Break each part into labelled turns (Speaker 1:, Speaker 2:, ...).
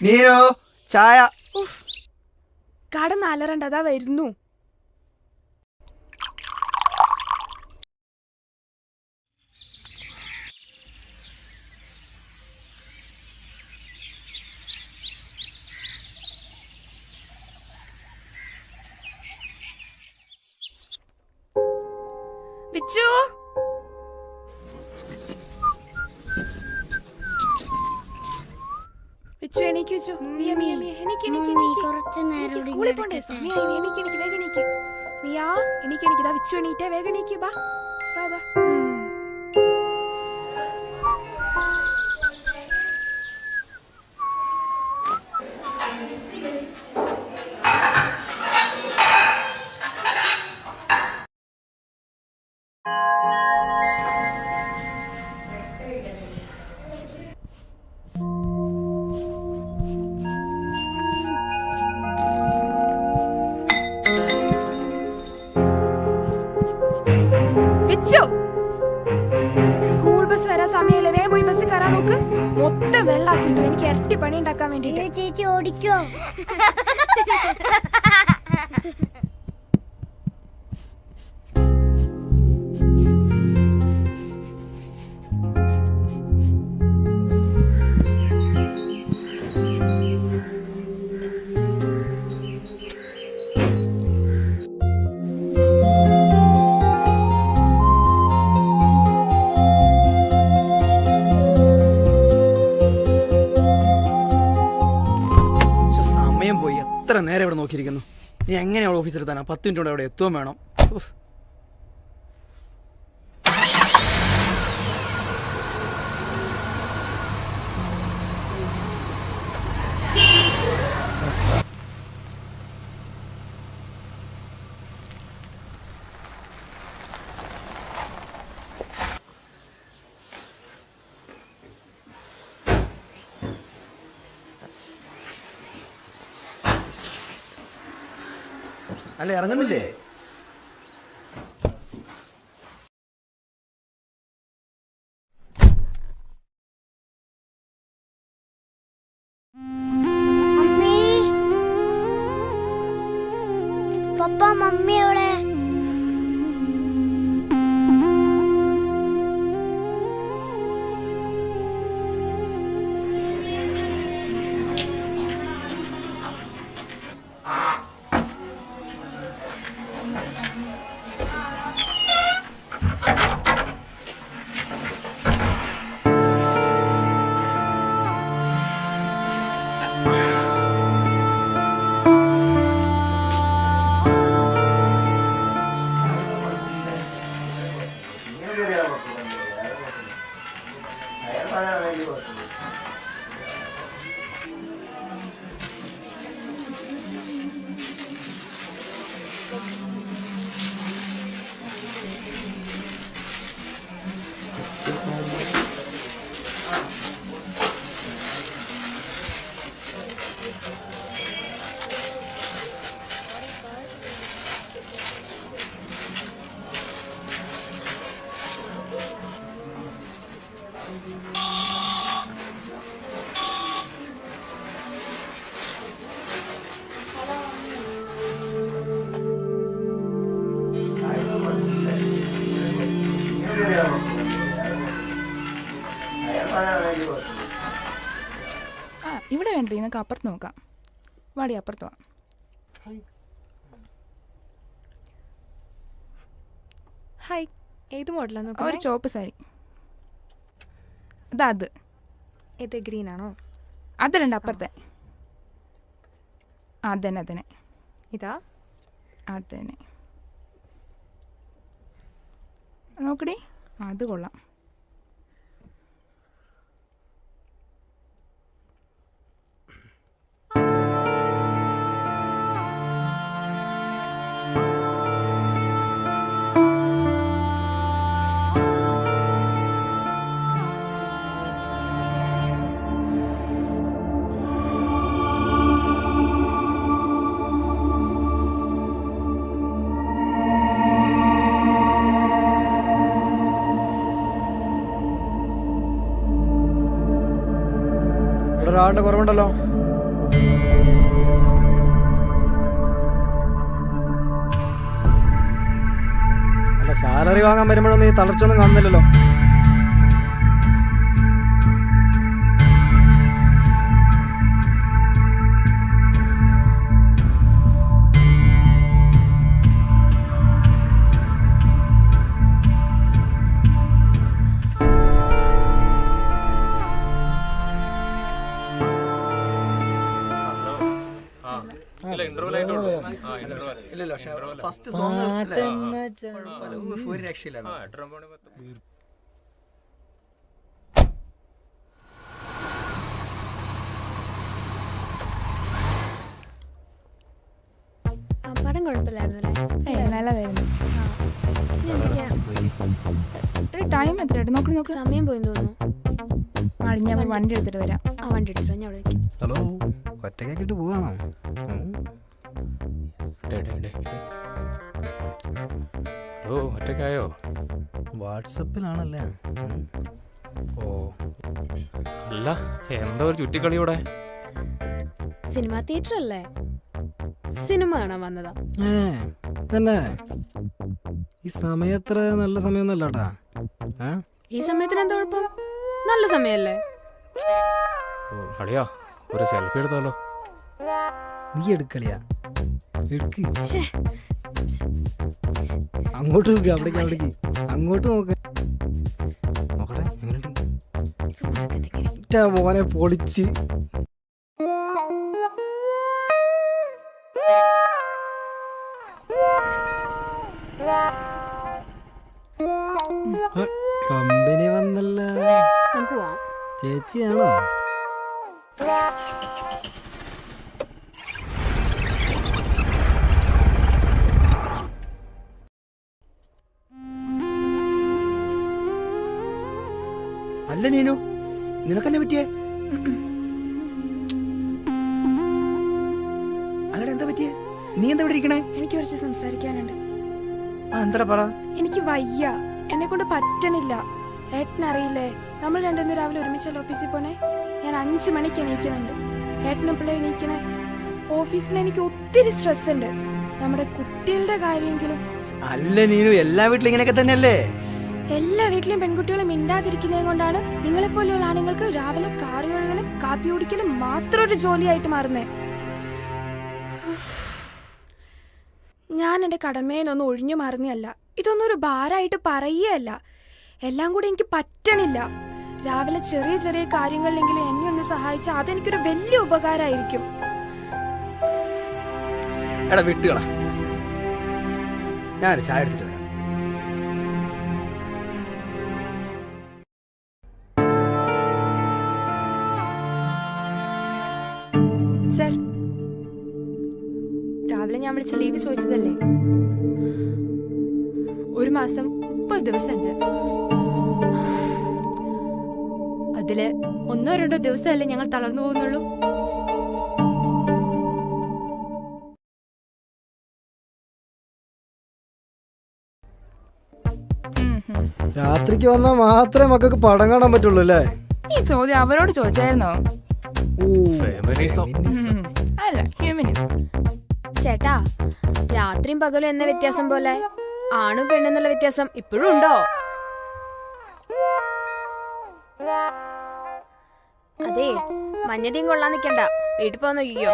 Speaker 1: നീരോ ചായ.
Speaker 2: കടന്ന് അലറണ്ട, അതാ വരുന്നു. വിച്ചു, വിച്ചു എണീക്ക്. വിച്ചു മിയ മിയ മിയ എണീക്ക് എണീക്ക് എണീക്ക്. സ്കൂളിൽ പോണ്ടേ? സമയായി. എണീക്ക് എണീക്ക്, വേഗം എണീക്ക്. മിയ എണീക്ക് എണീക്ക്. ദാ വിച്ചു എണീറ്റേ, വേഗം എണീക്ക്. ബാ ബാ ബാ. സ്കൂൾ ബസ് വരാൻ സമയല്ലേ? വേഗം പോയി ബസ് കയറാൻ നോക്ക്. മൊത്തം വെള്ളാക്കിട്ടു. എനിക്ക് ഇരട്ടി പണി ഉണ്ടാക്കാൻ വേണ്ടിട്ട്.
Speaker 3: ചേച്ചി ഓടിക്കോ.
Speaker 1: എത്ര നേരം ഇവിടെ നോക്കിയിരിക്കുന്നു. നീ എങ്ങനെ അവിടെ ഓഫീസിൽ എത്താനാ? 10 മിനിറ്റ് കൊണ്ട് അവിടെ എത്തുകയും വേണം. അല്ല, ഇറങ്ങുന്നില്ലേ?
Speaker 3: പപ്പ മമ്മി എവിടെ?
Speaker 2: ഇവിടെ വേണ്ട, നമുക്ക് അപ്പുറത്ത് നോക്കാം. വാടി, അപ്പുറത്ത് പോവാം. ഹായ്, ഏത് മോഡലാണ്? ഒരു ചുവപ്പ് സാരി. അത് ഇത് ഗ്രീൻ ആണോ? അതല്ല, അപ്പുറത്തെ. അതന്നെ അതന്നെ. ഇതാ? അതന്നെ. നോക്കടി, അത് കൊള്ളാം.
Speaker 1: ഒരാളുടെ കുറവുണ്ടല്ലോ.
Speaker 4: സാലറി വാങ്ങാൻ വരുമ്പോഴൊന്നും ഈ തളർച്ചൊന്നും കാണുന്നില്ലല്ലോ.
Speaker 1: ഇല്ലല്ലോ പക്ഷെ ഫസ്റ്റ് സോങ് ഒരു രക്ഷയില്ല.
Speaker 2: പടം കുഴപ്പമില്ലായിരുന്നല്ലേ?
Speaker 5: നല്ലതായിരുന്നു.
Speaker 2: എന്തൊക്കെയാ
Speaker 5: ടൈം എത്രയായിട്ട് നോക്ക്.
Speaker 2: സമയം പോയി തോന്നുന്നു.
Speaker 5: ഞാൻ വണ്ടി എടുത്തിട്ട് വരാം.
Speaker 2: ആ വണ്ടി എടുത്തിട്ട് ഞാൻ അവിടെ വെക്കാം.
Speaker 4: ഹലോ, ഒറ്റയ്ക്കാക്കിട്ട് പോവാണോ?
Speaker 6: ഒറ്റക്കായോ?
Speaker 4: വാട്സപ്പിലാണല്ലേ? ഓ
Speaker 6: അല്ല, എന്താ ഒരു ചുറ്റിക്കളിയോടെ?
Speaker 2: സിനിമ തിയേറ്റർ അല്ലേ? സിനിമ കാണാൻ വന്നതാ.
Speaker 4: തന്നെ ഈ സമയത്ര നല്ല സമയമൊന്നുമല്ലാട്ടാ.
Speaker 2: ഈ സമയത്തിന് എന്താ കുഴപ്പം? നല്ല സമയല്ലേ?
Speaker 6: അളിയാ, ഒരു സെൽഫി എടുത്താലോ?
Speaker 4: നീ എടുക്കളിയാ? എടുക്ക്.
Speaker 2: ശ്ശേ.
Speaker 4: അങ്ങോട്ട് നോക്ക്, അവിടേക്ക് അങ്ങോട്ട് നോക്ക്. നോക്കട്ടെ എങ്ങനെയുണ്ട്? മോനെ പൊളിച്ച്. കമ്പനി വന്നല്ല.
Speaker 2: നമുക്ക് പോവാം.
Speaker 4: ചേച്ചിയാണോ?
Speaker 1: അല്ല നീനു, നിനക്കെന്നെ പറ്റിയേ? അല്ലടാ, എന്താ പറ്റിയേ? നീ എന്താ ഇവിടെ ഇരിക്കണേ?
Speaker 2: എനിക്ക് കുറച്ച് സംസാരിക്കാനുണ്ട്.
Speaker 1: എന്താ പറ?
Speaker 2: എനിക്ക് വയ്യ, എന്നെ കൊണ്ട് പറ്റണില്ല. ഏട്ടനറിയില്ലേ, നമ്മൾ രണ്ടുപേരും രാവിലെ ഒരുമിച്ചല്ല ഓഫീസിൽ പോണേ. ഞാൻ 5 മണിക്ക് എണീക്കുന്നുണ്ട്. ഏട്ടനെപ്പോഴാണ് എണീക്കണേ? ഓഫീസിൽ എനിക്ക് ഒത്തിരി സ്ട്രെസ് ഉണ്ട്. നമ്മുടെ കുട്ടികളുടെ കാര്യമെങ്കിലും.
Speaker 1: അല്ല നീനു, എല്ലാ വീട്ടിലും ഇങ്ങനെയൊക്കെ തന്നെയല്ലേ?
Speaker 2: എല്ലാ വീട്ടിലും പെൺകുട്ടികളും മിണ്ടാതിരിക്കുന്നത് കൊണ്ടാണ് നിങ്ങളെപ്പോലെയുള്ള ആണുങ്ങൾക്ക് രാവിലെ കാറ് കഴുകലും കാപ്പി കുടിക്കലും മാത്രം ഒരു ജോലിയായിട്ട് മാറുന്നേ. ഞാൻ എൻ്റെ കടമേന്നൊന്നും ഒഴിഞ്ഞു മാറുന്നതല്ല. ഇതൊന്നും ഒരു ഭാരമായിട്ട് പറയുകയല്ല. എല്ലാം കൂടി എനിക്ക് പറ്റണില്ല. രാവിലെ ചെറിയ ചെറിയ കാര്യങ്ങളിലെങ്കിലും എന്നെ ഒന്ന് സഹായിച്ചാൽ അതെനിക്കൊരു വലിയ ഉപകാരമായിരിക്കും.
Speaker 1: എടാ വിട്ടുകളാ, ഞാനൊരു ചായ എടുത്തിട്ട് വരാം.
Speaker 5: സർ, രാവിലെ ഞാൻ വിളിച്ച ലീവ് ചോദിച്ചതല്ലേ? 1 മാസം 30 ദിവസമുണ്ട്. അതില് 1-2 ദിവസമല്ലേ ഞങ്ങൾ തളർന്നു പോകുന്നുള്ളൂ.
Speaker 4: രാത്രിക്ക് വന്നാൽ മാത്രമേ മക്കൾക്ക് പടം കാണാൻ പറ്റുള്ളൂ അല്ലേ?
Speaker 5: ഈ ചോദ്യം അവരോട് ചോദിച്ചായിരുന്നോ? അല്ല, ഹ്യൂമനിസം.
Speaker 2: ചേട്ടാ, രാത്രിയും പകലും എന്ന വ്യത്യാസം പോലെ ആണും പെണ്ണെന്നുള്ള വ്യത്യാസം ഇപ്പോഴും ഉണ്ടോ? അതെ, മഞ്ഞതയും കൊള്ളാൻ നിക്കണ്ട. വീട്ടിൽ പോകാൻ നോക്കിക്കോ.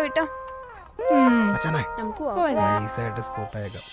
Speaker 2: വിട്ടോ
Speaker 4: അച്ഛനെ
Speaker 2: നമുക്ക് പോവാം.
Speaker 4: നൈസായിട്ട് സ്കൂട്ടായേക്കാം.